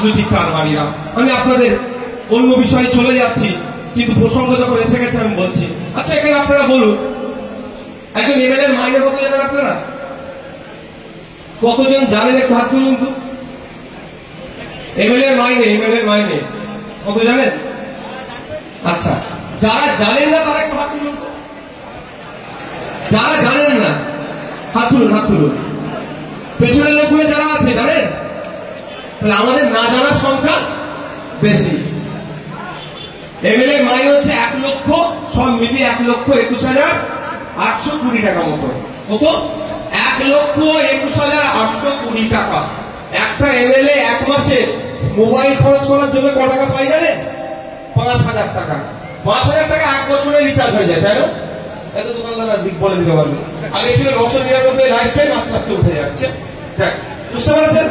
রাজনৈতিক কারবারিরা। আমি আপনাদের অন্য বিষয়ে চলে যাচ্ছি, কিন্তু প্রসঙ্গ যখন এসে গেছে আমি বলছি। আচ্ছা, এখানে আপনারা বলুন, একজন এমএলএর মাইনে কত জানেন আপনারা? কতজন জানেন একটু হাত তুলুন তো। এমএলএর মাইনে কত জানেন? আচ্ছা, যারা জানেন না তারা একটু হাত তুলুন তো। যারা জানেন না হাত তুলুন। পেছনের লোকগুলো যারা আছে জানেন? তাহলে আমাদের না জানার সংখ্যা বেশি। এমএলএ মাইনে হচ্ছে 1 লক্ষ, সব মিলিয়ে 1,21,820 টাকা মতো। কত? 1,21,820 টাকা। একটা এমএলএ এক মাসে মোবাইল খরচ করার জন্য ক টাকা পাই জানেন? 5,000 টাকা। 5,000 টাকা 1 বছরের রিচার্জ হয়ে যায়, তাই না? এত দোকানদাররা দিক বলে দিতে পারবে। আগে ছিল 999 লাইফ টাইম, আস্তে আস্তে উঠে যাচ্ছে। বুঝতে পারছেন?